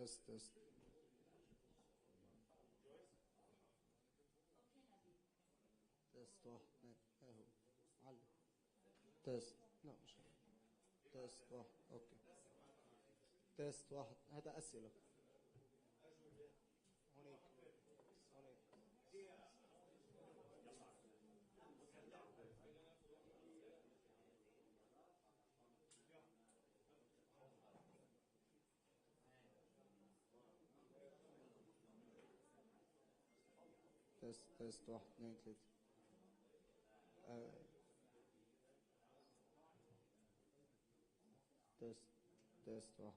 تست تست تست واحد اثنين اهو علق تست لا مش هيك. تست واحد اوكي تست واحد هذا أسئلة هونيك هونيك تست تست واحد اثنين ثلاثة تست تست واحد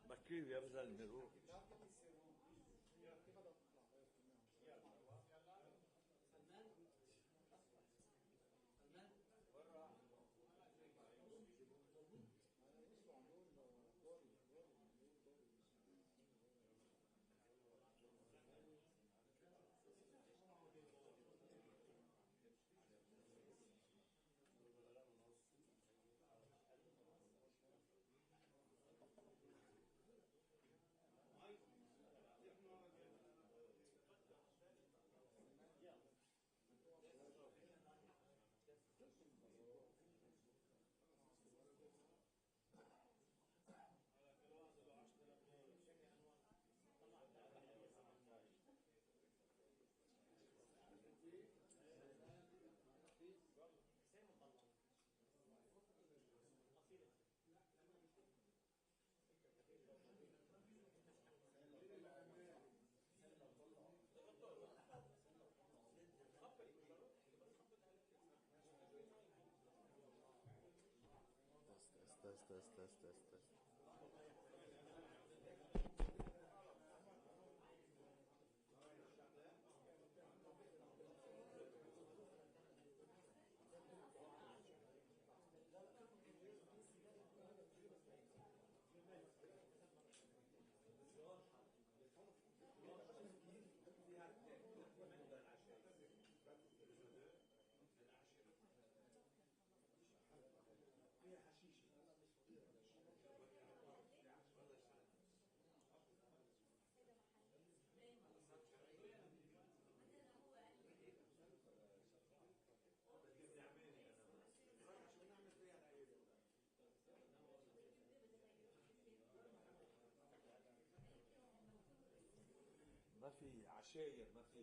بكير يا زلمه روح سلمان ما في عشاير، ما في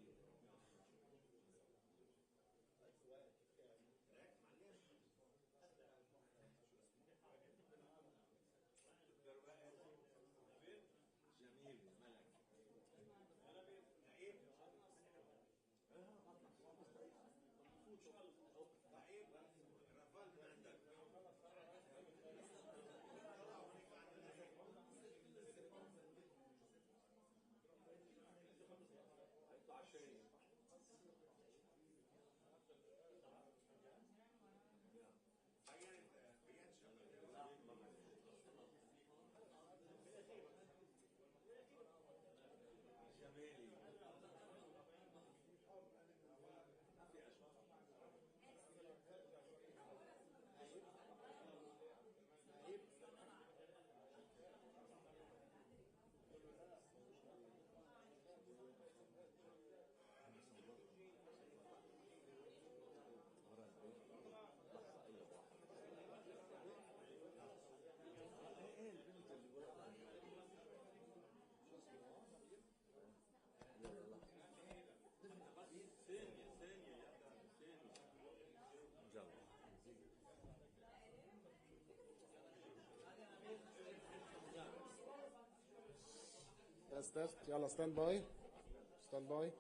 تست يلا ستاند باي ستاند باي.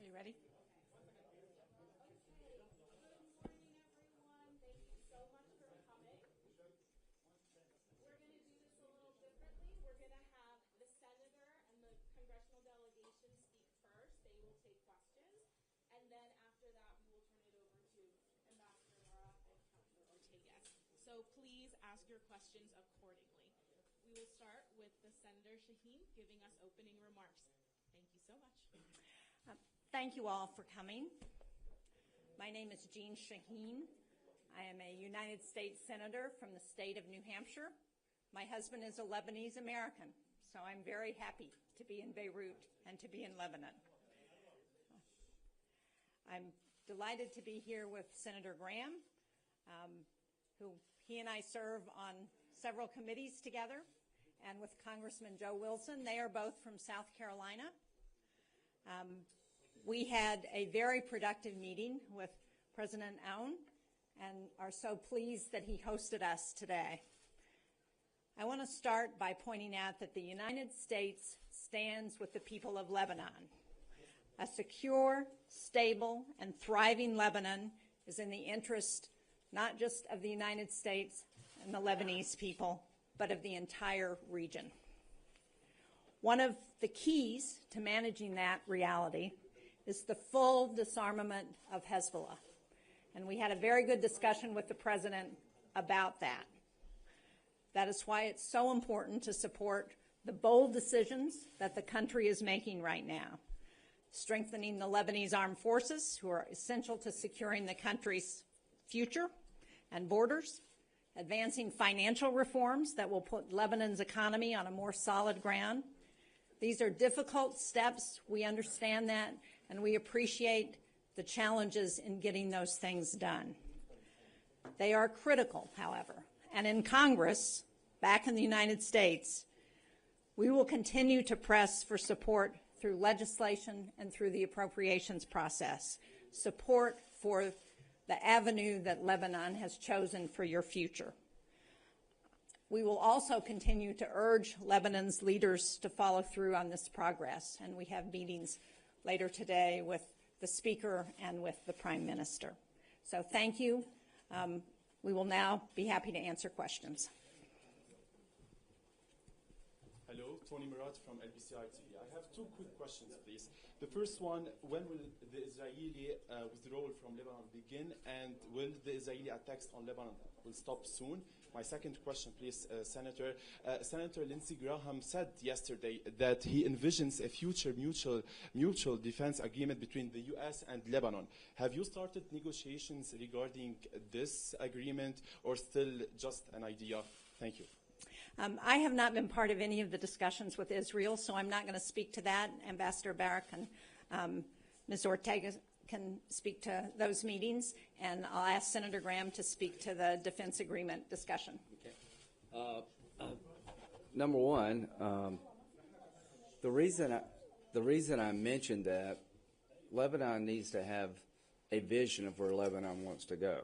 Are you ready? So please ask your questions accordingly. We will start with the Senator Shaheen giving us opening remarks. Thank you so much. Thank you all for coming. My name is Jean Shaheen. I am a United States Senator from the state of New Hampshire. My husband is a Lebanese American, so I'm very happy to be in Beirut and to be in Lebanon. I'm delighted to be here with Senator Graham, who he and I serve on several committees together, and with Congressman Joe Wilson. They are both from South Carolina. We had a very productive meeting with President Aoun and are so pleased that he hosted us today. I want to start by pointing out that the United States stands with the people of Lebanon. A secure, stable, and thriving Lebanon is in the interest not just of the United States and the Lebanese people, but of the entire region. One of the keys to managing that reality is the full disarmament of Hezbollah. And we had a very good discussion with the President about that. That is why it's so important to support the bold decisions that the country is making right now. Strengthening the Lebanese armed forces, who are essential to securing the country's future and borders, advancing financial reforms that will put Lebanon's economy on a more solid ground. These are difficult steps. We understand that, and we appreciate the challenges in getting those things done. They are critical, however, and in Congress, back in the United States, we will continue to press for support through legislation and through the appropriations process, support for the avenue that Lebanon has chosen for your future. We will also continue to urge Lebanon's leaders to follow through on this progress, and we have meetings later today with the Speaker and with the Prime Minister. So thank you. We will now be happy to answer questions. Hello, Tony Murat from LBCI TV. I have two quick questions, please. The first one, when will the Israeli withdrawal from Lebanon begin, and will the Israeli attacks on Lebanon will stop soon? My second question, please, Senator. Senator Lindsey Graham said yesterday that he envisions a future mutual defense agreement between the U.S. and Lebanon. Have you started negotiations regarding this agreement, or still just an idea? Thank you. I have not been part of any of the discussions with Israel, so I'm not going to speak to that. Ambassador Barrack and Ms. Ortega can speak to those meetings, and I'll ask Senator Graham to speak to the defense agreement discussion. Okay. Number one, the reason I mentioned that Lebanon needs to have a vision of where Lebanon wants to go.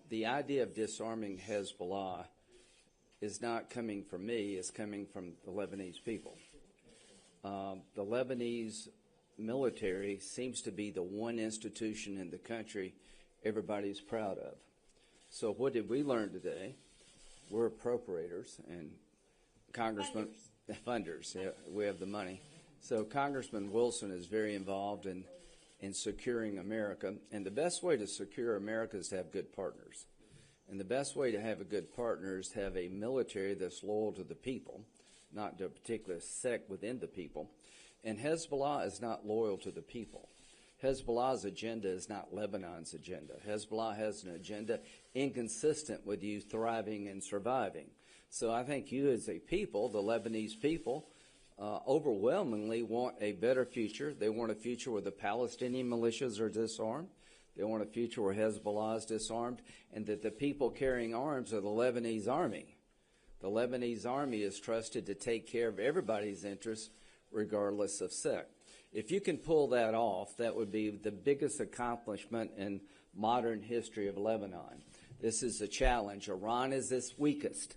The idea of disarming Hezbollah is not coming from me, it's coming from the Lebanese people. The Lebanese military seems to be the one institution in the country everybody's proud of. So what did we learn today? We're appropriators and Congressman funders. Yeah, we have the money. So Congressman Wilson is very involved in securing America, and the best way to secure America is to have good partners. And the best way to have a good partner is to have a military that's loyal to the people, not to a particular sect within the people. And Hezbollah is not loyal to the people. Hezbollah's agenda is not Lebanon's agenda. Hezbollah has an agenda inconsistent with you thriving and surviving. So I think you as a people, the Lebanese people, overwhelmingly want a better future. They want a future where the Palestinian militias are disarmed. They want a future where Hezbollah is disarmed, and that the people carrying arms are the Lebanese army. The Lebanese army is trusted to take care of everybody's interests regardless of sect. If you can pull that off, that would be the biggest accomplishment in modern history of Lebanon. This is a challenge. Iran is its weakest.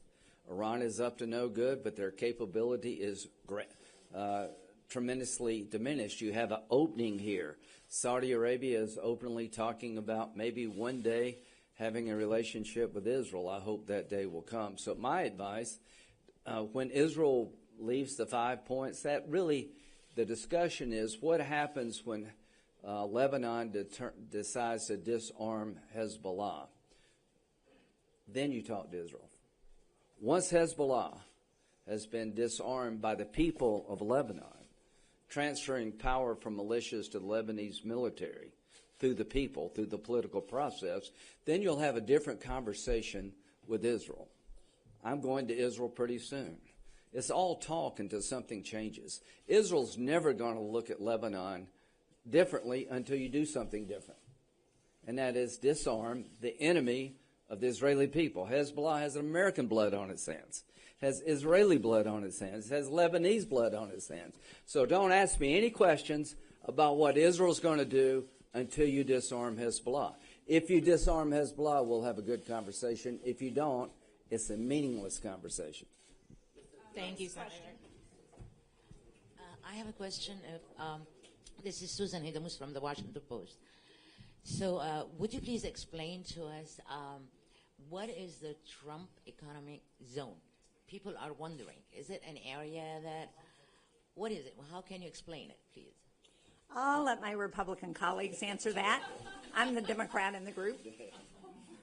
Iran is up to no good, but their capability is tremendously diminished. You have an opening here. Saudi Arabia is openly talking about maybe one day having a relationship with Israel. I hope that day will come. So my advice, when Israel leaves the 5 points, that really, the discussion is what happens when Lebanon decides to disarm Hezbollah. Then you talk to Israel. Once Hezbollah has been disarmed by the people of Lebanon, transferring power from militias to the Lebanese military through the people, through the political process, then you'll have a different conversation with Israel. I'm going to Israel pretty soon. It's all talk until something changes. Israel's never going to look at Lebanon differently until you do something different. And that is disarm the enemy of the Israeli people. Hezbollah has American blood on its hands, has Israeli blood on its hands, has Lebanese blood on its hands. So don't ask me any questions about what Israel's going to do until you disarm Hezbollah. If you disarm Hezbollah, we'll have a good conversation. If you don't, it's a meaningless conversation. Thank you, Senator. I have a question. This is Susan Hidamus from the Washington Post. So would you please explain to us what is the Trump economic zone? People are wondering, is it an area that, what is it? How can you explain it, please? I'll let my Republican colleagues answer that. I'm the Democrat in the group.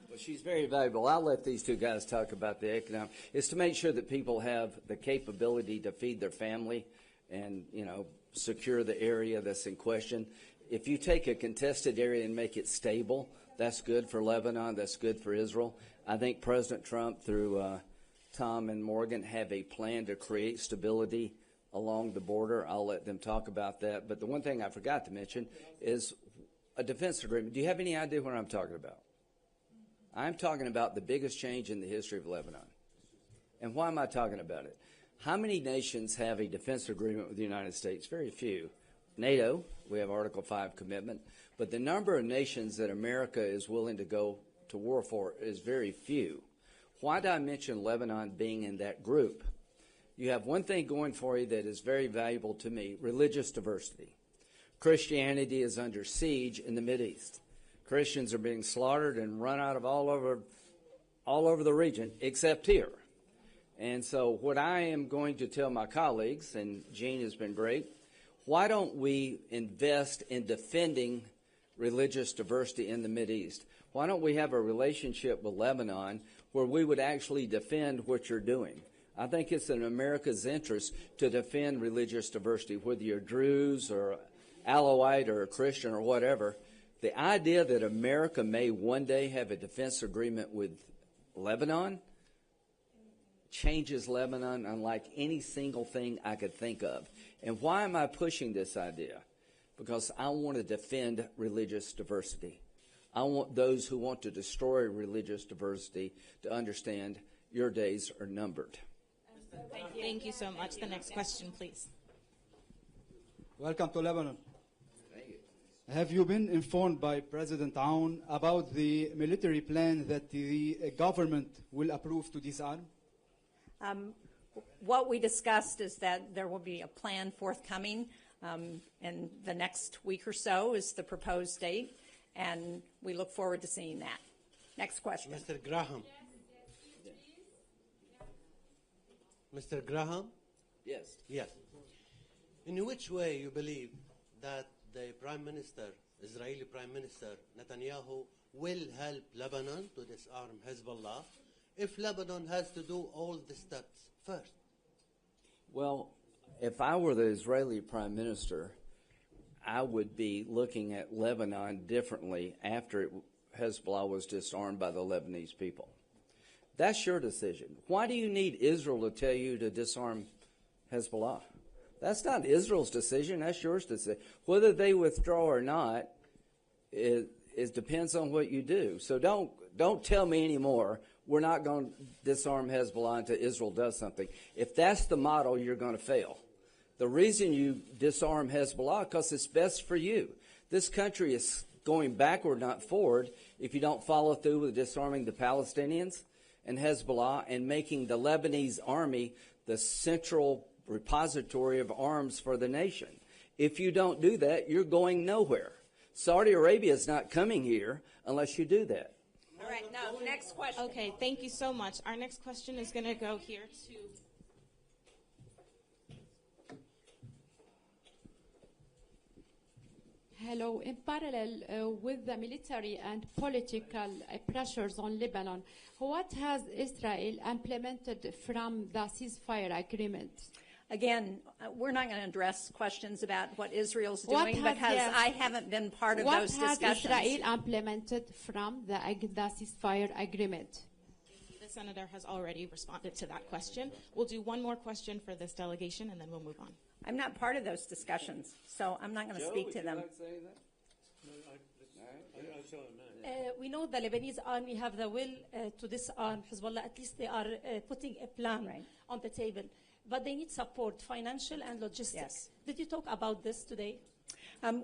Well, she's very valuable. I'll let these two guys talk about the economic. It's to make sure that people have the capability to feed their family and, you know, secure the area that's in question. If you take a contested area and make it stable, that's good for Lebanon, that's good for Israel. I think President Trump, through Tom and Morgan, have a plan to create stability along the border. I'll let them talk about that. But the one thing I forgot to mention is a defense agreement, do you have any idea what I'm talking about? I'm talking about the biggest change in the history of Lebanon. And why am I talking about it? How many nations have a defense agreement with the United States? Very few. NATO, we have Article 5 commitment, but the number of nations that America is willing to go to war for is very few. Why do I mention Lebanon being in that group? You have one thing going for you that is very valuable to me, religious diversity. Christianity is under siege in the Mideast. Christians are being slaughtered and run out of all over the region, except here. And so what I am going to tell my colleagues, and Jean has been great, why don't we invest in defending religious diversity in the Mideast? Why don't we have a relationship with Lebanon where we would actually defend what you're doing? I think it's in America's interest to defend religious diversity, whether you're Druze or Alawite or a Christian or whatever. The idea that America may one day have a defense agreement with Lebanon changes Lebanon unlike any single thing I could think of. And why am I pushing this idea? Because I want to defend religious diversity. I want those who want to destroy religious diversity to understand your days are numbered. Thank you so much. The next question, please. Welcome to Lebanon. Have you been informed by President Aoun about the military plan that the government will approve to disarm? What we discussed is that there will be a plan forthcoming in the next week or so is the proposed date, and we look forward to seeing that. Next question. Mr. Graham. Mr. Graham? Yes. Yes. In which way you believe that the Prime Minister, Israeli Prime Minister Netanyahu, will help Lebanon to disarm Hezbollah if Lebanon has to do all the steps first? Well, if I were the Israeli Prime Minister, I would be looking at Lebanon differently after Hezbollah was disarmed by the Lebanese people. That's your decision. Why do you need Israel to tell you to disarm Hezbollah? That's not Israel's decision. That's yours decision. Whether they withdraw or not, it depends on what you do. So don't tell me anymore, we're not going to disarm Hezbollah until Israel does something. If that's the model, you're going to fail. The reason you disarm Hezbollah is because it's best for you. This country is going backward, not forward, if you don't follow through with disarming the Palestinians and Hezbollah and making the Lebanese army the central repository of arms for the nation. If you don't do that, you're going nowhere. Saudi Arabia is not coming here unless you do that. All right, now, next question. Okay, thank you so much. Our next question is going to go here to... Hello. In parallel with the military and political pressures on Lebanon, what has Israel implemented from the ceasefire agreement? Again, we're not going to address questions about what Israel's doing because I haven't been part of those discussions. What has Israel implemented from the ceasefire agreement? The Senator has already responded to that question. We'll do one more question for this delegation, and then we'll move on. I'm not part of those discussions, so I'm not going to speak to them. We know the Lebanese army have the will to disarm Hezbollah. At least they are putting a plan on the table. But they need support, financial and logistics. Yes. Did you talk about this today?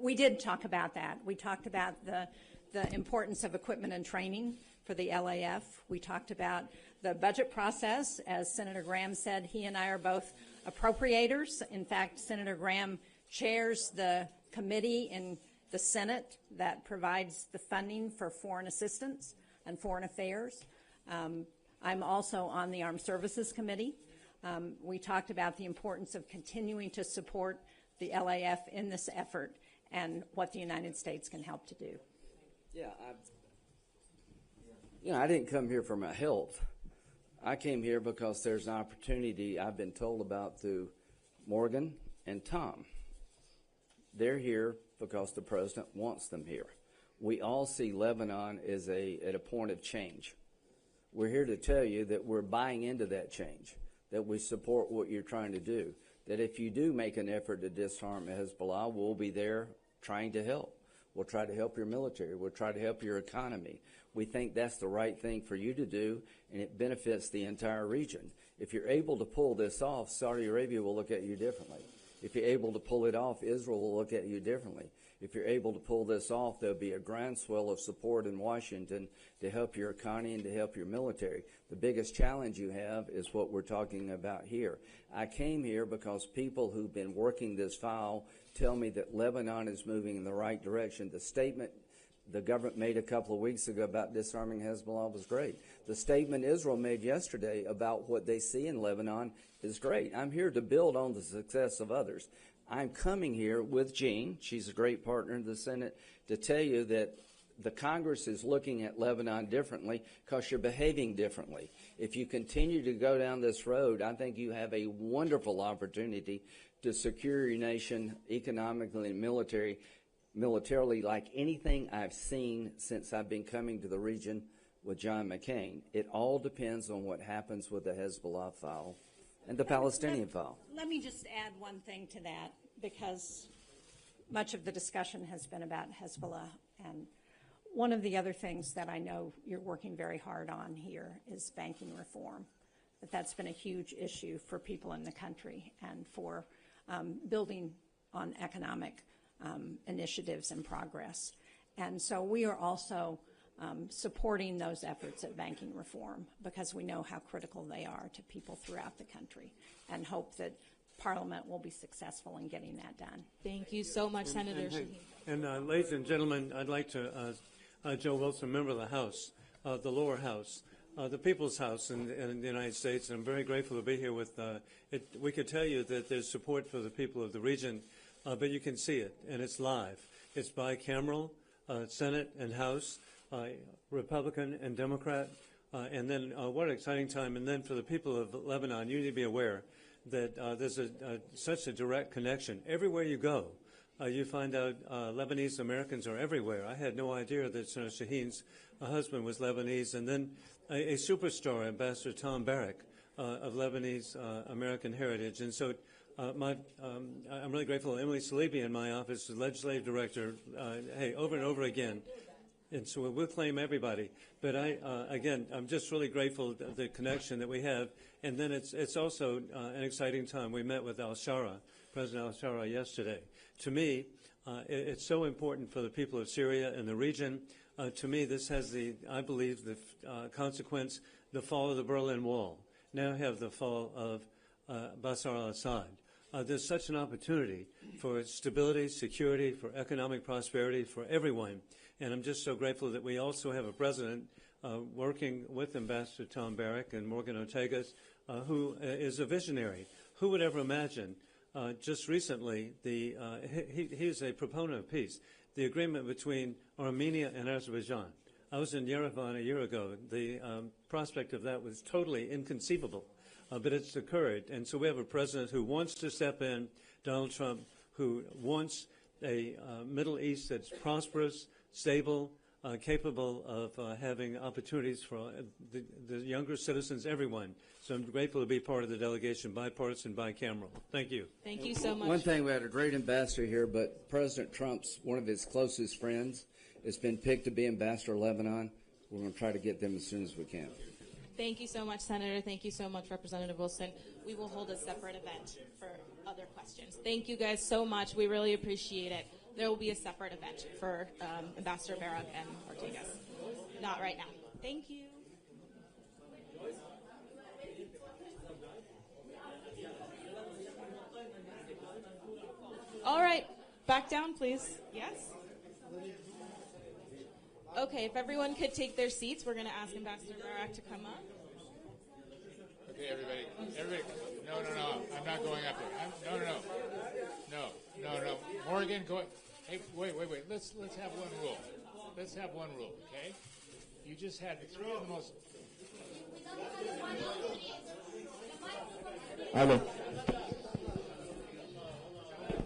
We did talk about that. We talked about the importance of equipment and training for the LAF. We talked about the budget process. As Senator Graham said, he and I are both appropriators. In fact, Senator Graham chairs the committee in the Senate that provides the funding for foreign assistance and foreign affairs. I'm also on the Armed Services Committee. We talked about the importance of continuing to support the LAF in this effort and what the United States can help to do. Yeah, I didn't come here for my health. I came here because there's an opportunity I've been told about through Morgan and Tom. They're here because the president wants them here. We all see Lebanon as at a point of change. We're here to tell you that we're buying into that change, that we support what you're trying to do, that if you do make an effort to disarm Hezbollah, we'll be there trying to help. We'll try to help your military. We'll try to help your economy. We think that's the right thing for you to do, and it benefits the entire region. If you're able to pull this off, Saudi Arabia will look at you differently. If you're able to pull it off, Israel will look at you differently. If you're able to pull this off, there'll be a groundswell of support in Washington to help your economy and to help your military. The biggest challenge you have is what we're talking about here. I came here because people who've been working this file tell me that Lebanon is moving in the right direction. The statement the government made a couple of weeks ago about disarming Hezbollah was great. The statement Israel made yesterday about what they see in Lebanon is great. I'm here to build on the success of others. I'm coming here with Jean, she's a great partner in the Senate, to tell you that the Congress is looking at Lebanon differently because you're behaving differently. If you continue to go down this road, I think you have a wonderful opportunity to secure your nation economically and militarily like anything I've seen since I've been coming to the region with John McCain. It all depends on what happens with the Hezbollah file and the Palestinian file. Let me just add one thing to that, because much of the discussion has been about Hezbollah, and one of the other things that I know you're working very hard on here is banking reform. That's been a huge issue for people in the country and for building on economic initiatives and progress. And so we are also supporting those efforts at banking reform because we know how critical they are to people throughout the country, and hope that Parliament will be successful in getting that done. Thank you so much, Senator Shaheen. And ladies and gentlemen, I'd like to, Joe Wilson, member of the House, the lower house, the People's House in the United States, and I'm very grateful to be here with we could tell you that there's support for the people of the region, but you can see it, and it's live. It's bicameral, Senate and House, Republican and Democrat, and then what an exciting time. And then for the people of Lebanon, you need to be aware that there's such a direct connection. Everywhere you go, you find out Lebanese Americans are everywhere. I had no idea that Senator Shaheen's husband was Lebanese. And then a superstar, Ambassador Tom Barrack, of Lebanese American heritage. And so I'm really grateful. Emily Salibi in my office, the legislative director, over and over again. And so we'll claim everybody. But again, I'm just really grateful for the connection that we have. And then it's also an exciting time. We met with President al-Shara yesterday. To me, it's so important for the people of Syria and the region. To me, this has I believe, the consequence, the fall of the Berlin Wall. Now have the fall of Bashar al-Assad. There's such an opportunity for stability, security, for economic prosperity for everyone. And I'm just so grateful that we also have a president working with Ambassador Tom Barrack and Morgan Ortegas, who is a visionary. Who would ever imagine? Just recently, he's a proponent of peace. The agreement between Armenia and Azerbaijan. I was in Yerevan a year ago. The prospect of that was totally inconceivable, but it's occurred. And so we have a president who wants to step in, Donald Trump, who wants a Middle East that's prosperous, stable, capable of having opportunities for the younger citizens, everyone. So I'm grateful to be part of the delegation, bipartisan, bicameral. Thank you. Thank you so much. One thing, we had a great ambassador here, but President Trump's, one of his closest friends, has been picked to be ambassador of Lebanon. We're going to try to get them as soon as we can. Thank you so much, Senator. Thank you so much, Representative Wilson. We will hold a separate event for other questions. Thank you guys so much. We really appreciate it. There will be a separate event for Ambassador Barrack and Ortegas. Not right now. Thank you. All right, back down, please. Yes? Okay, if everyone could take their seats, we're going to ask Ambassador Barrack to come up. Okay, everybody, no, I'm not going up there. No. Morgan, go. Hey, wait. Let's have one rule. Let's have one rule, okay? You just had three of the most. Hello.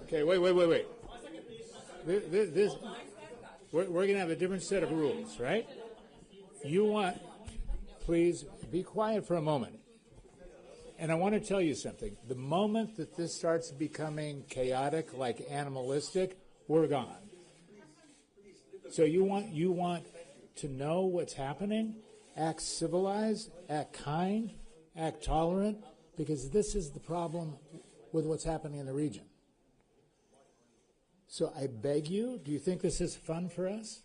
Okay, wait. This we're going to have a different set of rules, right? Please be quiet for a moment. And I want to tell you something. The moment that this starts becoming chaotic, like animalistic, we're gone. So you want to know what's happening, act civilized, act kind, act tolerant, because this is the problem with what's happening in the region. So I beg you, do you think this is fun for us?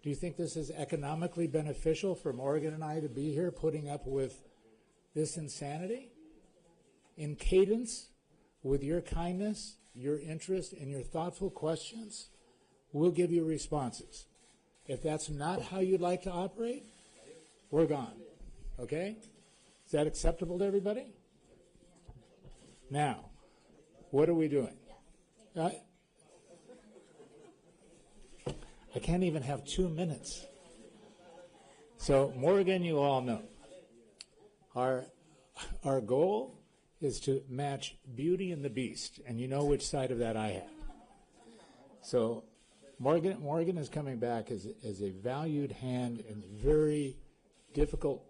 Do you think this is economically beneficial for Morgan and I to be here putting up with this insanity? In cadence, with your kindness, your interest, and your thoughtful questions, we'll give you responses. If that's not how you'd like to operate, we're gone. Okay? Is that acceptable to everybody? Now, what are we doing? I can't even have 2 minutes. So, Morgan, you all know. Our goal is to match Beauty and the Beast, and you know which side of that I have. So, Morgan is coming back as a valued hand in very difficult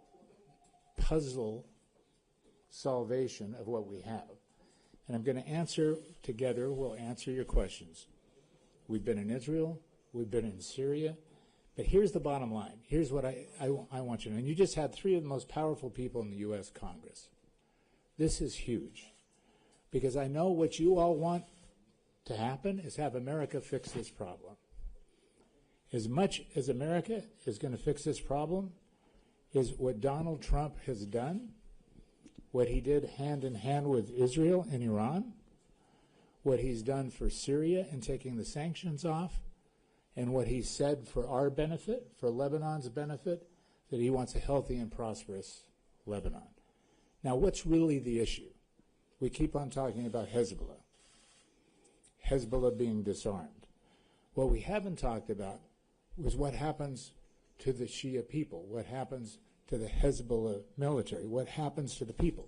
puzzle salvation of what we have. And I'm going to answer together, we'll answer your questions. We've been in Israel, we've been in Syria, but here's the bottom line. Here's what I want you to know. And you just had 3 of the most powerful people in the U.S. Congress. This is huge, because I know what you all want to happen is have America fix this problem. As much as America is going to fix this problem is what Donald Trump has done, what he did hand in hand with Israel and Iran, what he's done for Syria in taking the sanctions off, and what he said for our benefit, for Lebanon's benefit, that he wants a healthy and prosperous Lebanon. Now, what's really the issue? We keep on talking about Hezbollah. Hezbollah being disarmed. What we haven't talked about was what happens to the Shia people, what happens to the Hezbollah military, what happens to the people,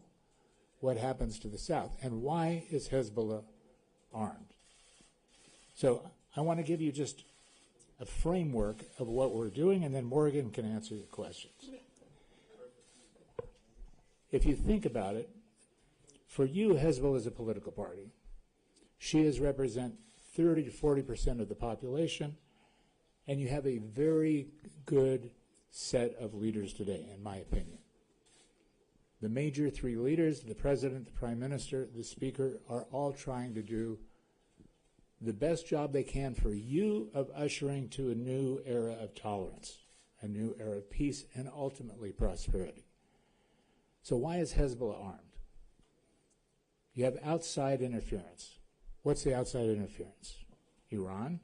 what happens to the south, and why is Hezbollah armed? So I want to give you just a framework of what we're doing, and then Morgan can answer your questions. If you think about it, for you, Hezbollah is a political party. Shias represent 30 to 40% of the population, and you have a very good set of leaders today, in my opinion. The major 3 leaders, the president, the prime minister, the speaker, are all trying to do the best job they can for you of ushering to a new era of tolerance, a new era of peace, and ultimately prosperity. So why is Hezbollah armed? You have outside interference. What's the outside interference? Iran,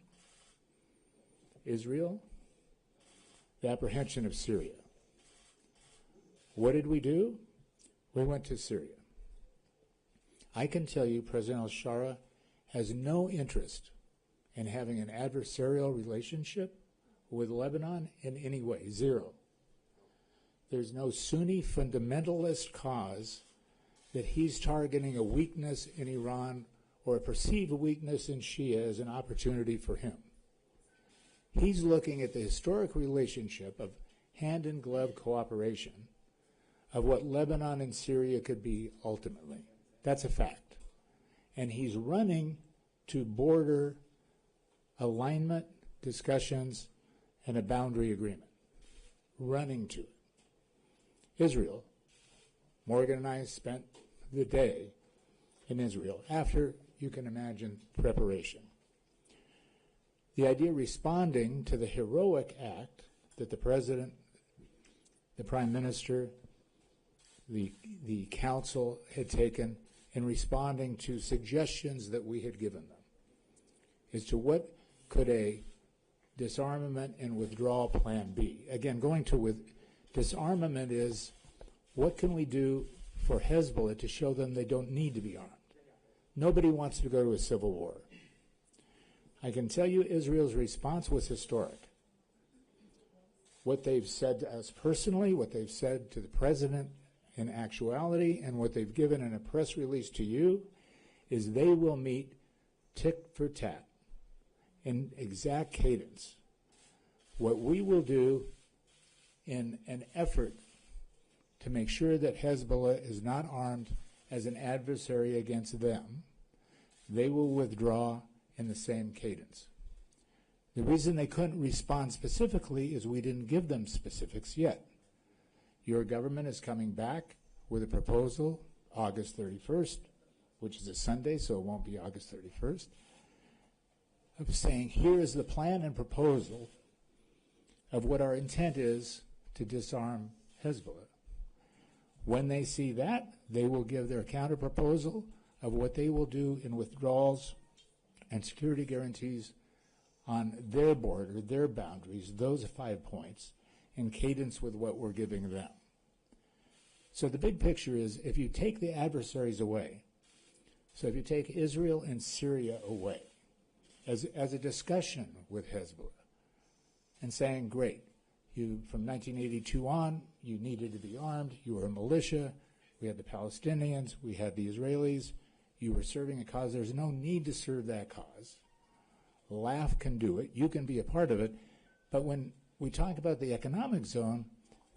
Israel, the apprehension of Syria. What did we do? We went to Syria. I can tell you President al-Shara has no interest in having an adversarial relationship with Lebanon in any way, 0. There's no Sunni fundamentalist cause that he's targeting a weakness in Iran or a perceived weakness in Shia as an opportunity for him. He's looking at the historic relationship of hand-in-glove cooperation of what Lebanon and Syria could be ultimately. That's a fact. And he's running to border alignment, discussions, and a boundary agreement. Running to it. Israel, Morgan and I spent the day in Israel after, you can imagine, preparation. The idea responding to the heroic act that the president, the prime minister, the council had taken in responding to suggestions that we had given them as to what could a disarmament and withdrawal plan be. Again, going to disarmament is what can we do for Hezbollah to show them they don't need to be armed. Nobody wants to go to a civil war. I can tell you Israel's response was historic. What they've said to us personally, what they've said to the president in actuality, and what they've given in a press release to you is they will meet tick for tat in exact cadence. What we will do in an effort to make sure that Hezbollah is not armed as an adversary against them, they will withdraw in the same cadence. The reason they couldn't respond specifically is we didn't give them specifics yet. Your government is coming back with a proposal August 31st, which is a Sunday, so it won't be August 31st, of saying, here is the plan and proposal of what our intent is to disarm Hezbollah. When they see that, they will give their counter-proposal of what they will do in withdrawals and security guarantees on their border, their boundaries, those 5 points, in cadence with what we're giving them. So the big picture is, if you take the adversaries away, so if you take Israel and Syria away, as a discussion with Hezbollah, and saying, great, you, from 1982 on, you needed to be armed, you were a militia, we had the Palestinians, we had the Israelis, you were serving a cause, there's no need to serve that cause. LAF can do it, you can be a part of it, but when we talk about the economic zone,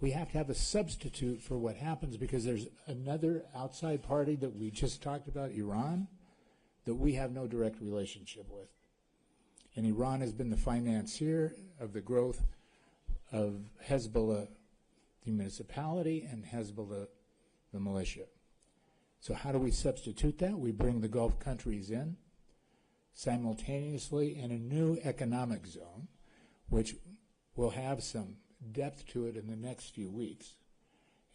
we have to have a substitute for what happens, because there's another outside party that we just talked about, Iran, that we have no direct relationship with. And Iran has been the financier of the growth of Hezbollah, the municipality, and Hezbollah, the militia. So how do we substitute that? We bring the Gulf countries in simultaneously in a new economic zone, which will have some depth to it in the next few weeks,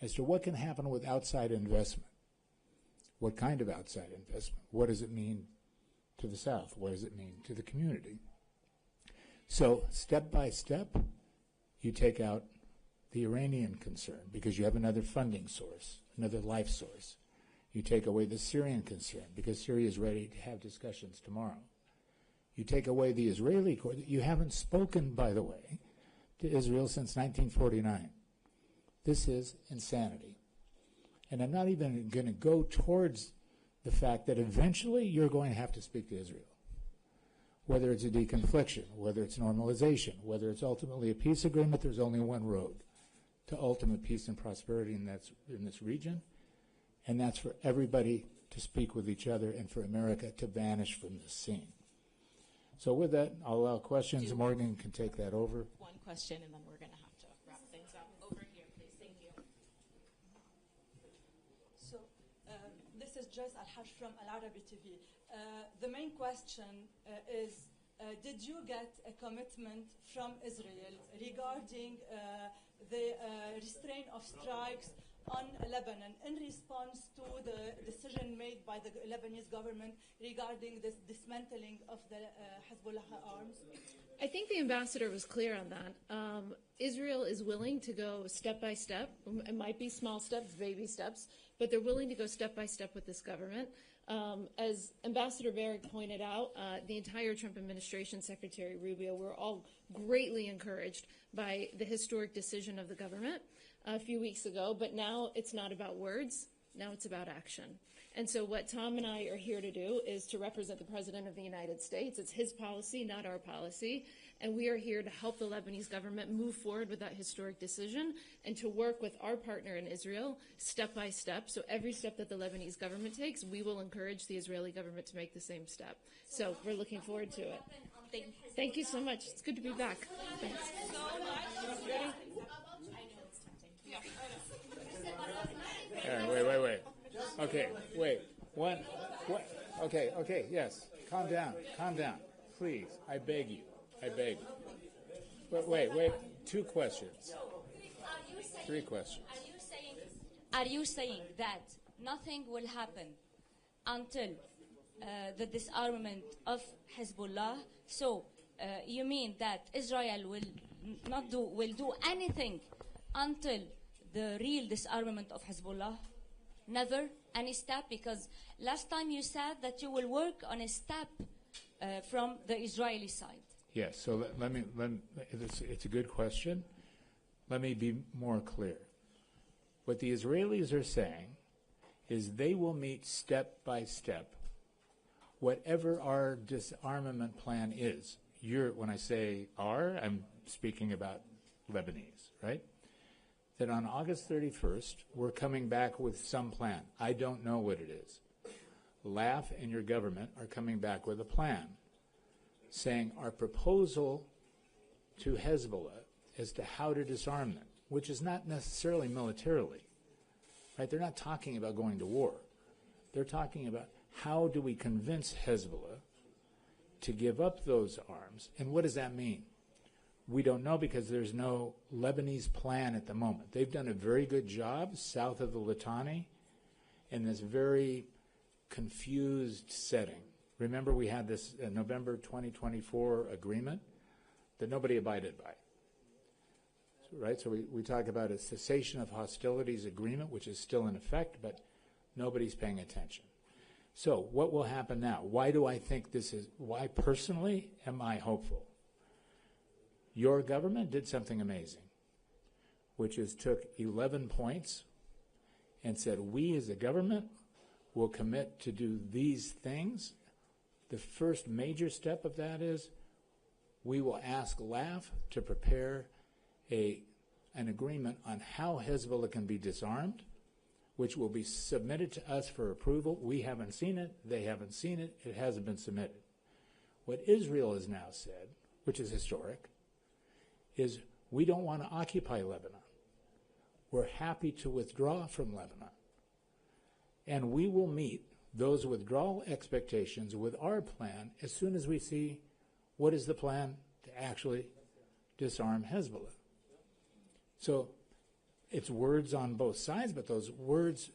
as to what can happen with outside investment. What kind of outside investment? What does it mean to the South? What does it mean to the community? So step by step, you take out the Iranian concern because you have another funding source, another life source. You take away the Syrian concern because Syria is ready to have discussions tomorrow. You take away the Israeli court. You haven't spoken, by the way, to Israel since 1949. This is insanity. And I'm not even going to go towards the fact that eventually you're going to have to speak to Israel. Whether it's a deconfliction, whether it's normalization, whether it's ultimately a peace agreement, there's only one road to ultimate peace and prosperity in this region, and that's for everybody to speak with each other and for America to vanish from the scene. So with that, I'll allow questions. Morgan can take that over. One question, and then we're going to have to wrap things up. Over here, please. Thank you. So this is Jaz Al-Haj from Al-Arabi TV. The main question is, did you get a commitment from Israel regarding the restraint of strikes on Lebanon in response to the decision made by the Lebanese government regarding this dismantling of the Hezbollah arms? I think the ambassador was clear on that. Israel is willing to go step by step. It might be small steps, baby steps, but they're willing to go step by step with this government. As Ambassador Barrack pointed out, the entire Trump administration, Secretary Rubio, were all greatly encouraged by the historic decision of the government a few weeks ago. But now it's not about words. Now it's about action. And so what Tom and I are here to do is to represent the President of the United States. It's his policy, not our policy. And we are here to help the Lebanese government move forward with that historic decision and to work with our partner in Israel step by step. So every step that the Lebanese government takes, we will encourage the Israeli government to make the same step. So we're looking forward to it. Thank you so much. It's good to be back. Thanks. Wait. Okay, wait. Okay, yes. Calm down. Please, I beg you. Wait. 2 questions. 3 questions. Are you saying that nothing will happen until the disarmament of Hezbollah? So you mean that Israel will do anything until the real disarmament of Hezbollah? Never any step? Because last time you said that you will work on a step from the Israeli side. Yes, so it's a good question. Let me be more clear. What the Israelis are saying is they will meet step by step whatever our disarmament plan is. When I say our, I'm speaking about Lebanese, right? That on August 31st, we're coming back with some plan. I don't know what it is. LAF and your government are coming back with a plan, saying our proposal to Hezbollah as to how to disarm them, which is not necessarily militarily, right? They're not talking about going to war. They're talking about how do we convince Hezbollah to give up those arms, and what does that mean? We don't know because there's no Lebanese plan at the moment. They've done a very good job south of the Litani in this very confused setting. Remember, we had this November 2024 agreement that nobody abided by, right? So we talk about a cessation of hostilities agreement, which is still in effect, but nobody's paying attention. So what will happen now? Why do I think this is, why personally am I hopeful? Your government did something amazing, which is took 11 points and said, we as a government will commit to do these things. The first major step of that is we will ask LAF to prepare an agreement on how Hezbollah can be disarmed, which will be submitted to us for approval. We haven't seen it. They haven't seen it. It hasn't been submitted. What Israel has now said, which is historic, is we don't want to occupy Lebanon. We're happy to withdraw from Lebanon. And we will meet those withdrawal expectations with our plan as soon as we see what is the plan to actually disarm Hezbollah. So it's words on both sides, but those words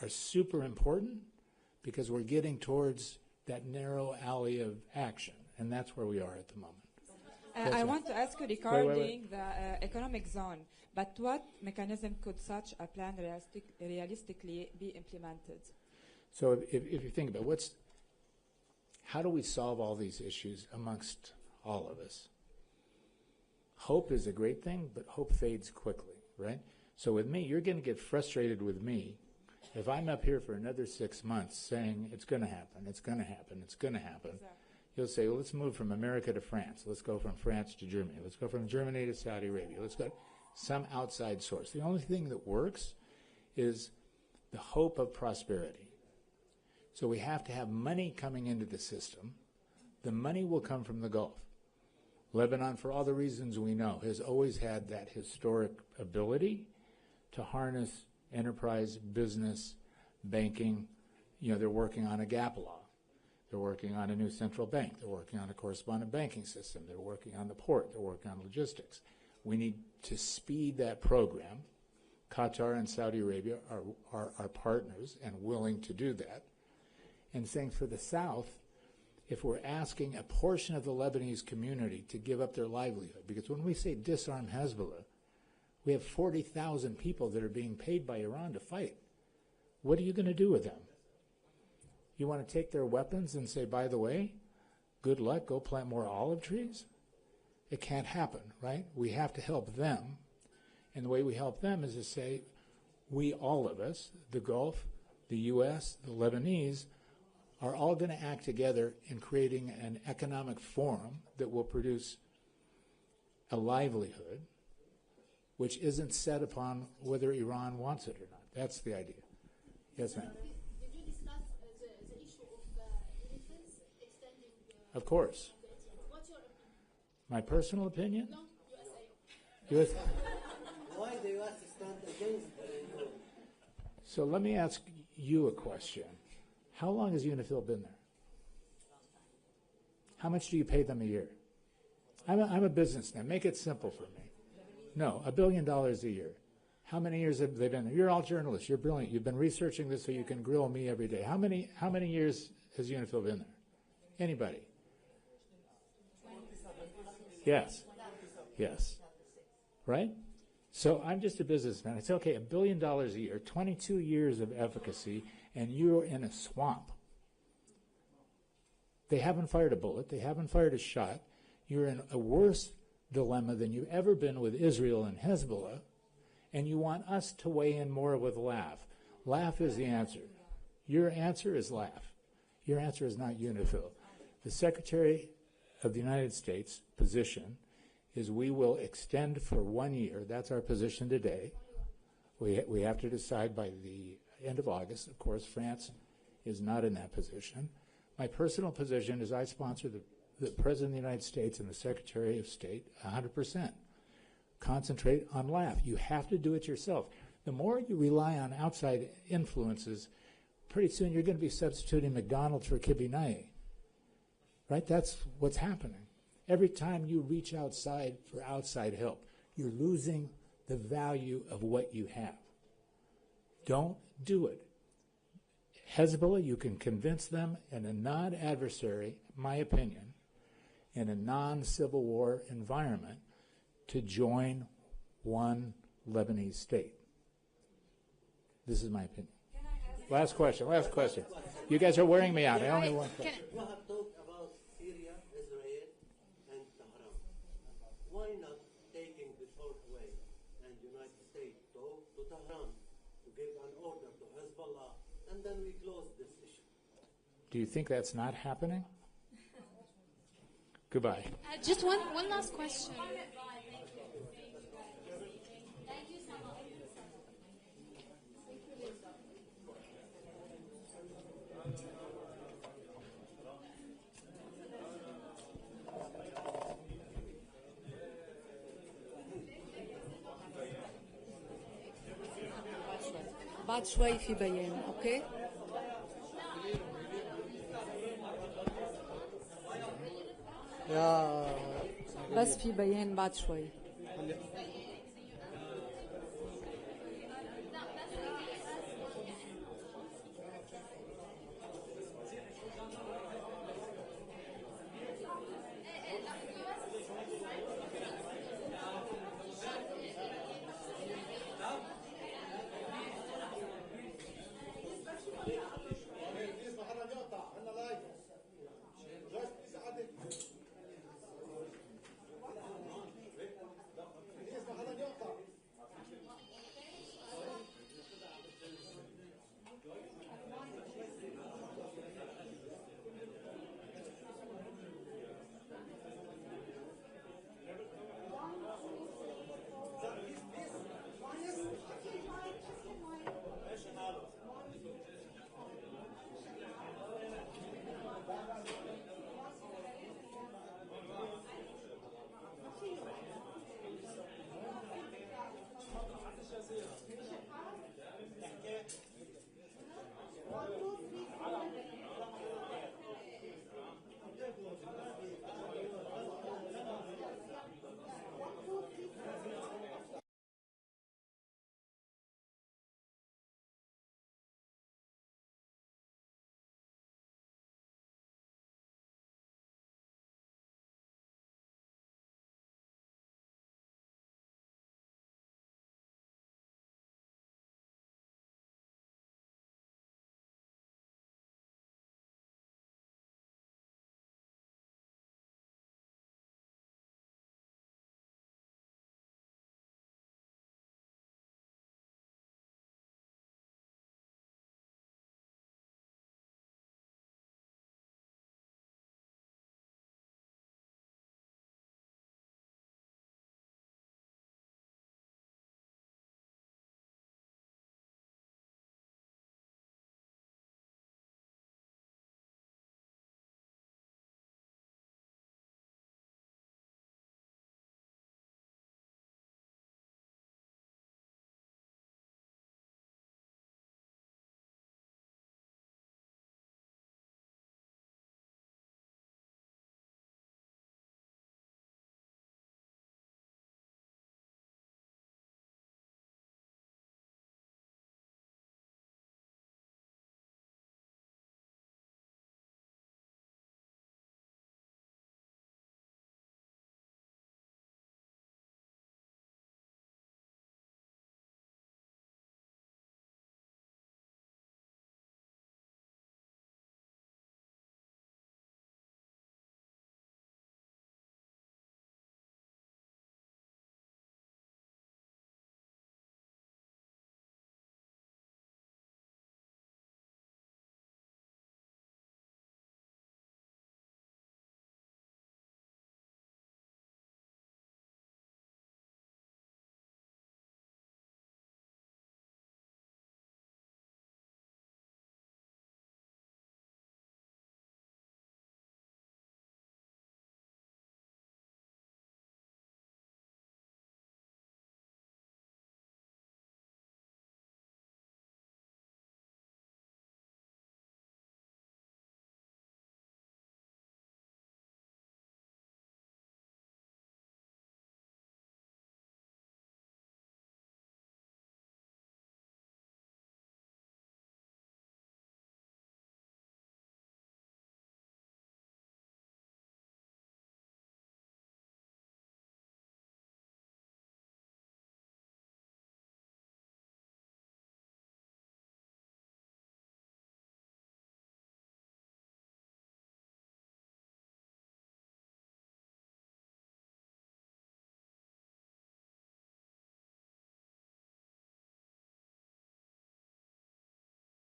are super important because we're getting towards that narrow alley of action, and that's where we are at the moment. I want to ask you regarding the economic zone, but what mechanism could such a plan realistically be implemented? So if you think about how do we solve all these issues amongst all of us? Hope is a great thing, but hope fades quickly, right? So with me, you're going to get frustrated with me if I'm up here for another 6 months saying it's going to happen, it's going to happen, it's going to happen. Exactly. You'll say, well, let's move from America to France. Let's go from France to Germany. Let's go from Germany to Saudi Arabia. Let's go to some outside source. The only thing that works is the hope of prosperity. So we have to have money coming into the system. The money will come from the Gulf. Lebanon, for all the reasons we know, has always had that historic ability to harness enterprise, business, banking. You know, they're working on a gap law. They're working on a new central bank. They're working on a correspondent banking system. They're working on the port. They're working on logistics. We need to speed that program. Qatar and Saudi Arabia are our partners and willing to do that. And saying for the South, if we're asking a portion of the Lebanese community to give up their livelihood, because when we say disarm Hezbollah, we have 40,000 people that are being paid by Iran to fight. What are you going to do with them? You want to take their weapons and say, by the way, good luck, go plant more olive trees? It can't happen, right? We have to help them. And the way we help them is to say, we, all of us, the Gulf, the U.S., the Lebanese, are all going to act together in creating an economic forum that will produce a livelihood which isn't set upon whether Iran wants it or not. That's the idea. Yes, ma'am. Did you discuss the issue of defense extending? Of course. What's your opinion? My personal opinion? No, USA. Why the U.S. stand against the EU? So let me ask you a question. How long has UNIFIL been there? How much do you pay them a year? I'm a businessman. Make it simple for me. No, $1 billion a year. How many years have they been there? You're all journalists. You're brilliant. You've been researching this so you can grill me every day. How many years has UNIFIL been there? Anybody? Yes. Yes. Right? So I'm just a businessman. I say, okay, $1 billion a year, 22 years of efficacy, and you're in a swamp. They haven't fired a bullet. They haven't fired a shot. You're in a worse dilemma than you've ever been with Israel and Hezbollah, and you want us to weigh in more with LAF. LAF is the answer. Your answer is LAF. Your answer is not UNIFIL. The Secretary of the United States position is we will extend for 1 year. That's our position today. We have to decide by the end of August. Of course, France is not in that position. My personal position is I sponsor the President of the United States and the Secretary of State 100%. Concentrate on LAF. You have to do it yourself. The more you rely on outside influences, pretty soon you're going to be substituting McDonald's for Kibinai. Right? That's what's happening. Every time you reach outside for outside help, you're losing the value of what you have. Don't do it. Hezbollah, you can convince them in a non-adversary, my opinion, in a non-civil war environment to join one Lebanese state. This is my opinion. Last question. You guys are wearing me out. I only want question. You have talked about Syria, Israel, and Tehran. Why not taking the sword away and United States talk to Tehran to give an order to Hezbollah, and then we close this issue? Do you think that's not happening? Goodbye. Just one last question. بعد شوي في بيان اوكي يا بس في بيان بعد شوي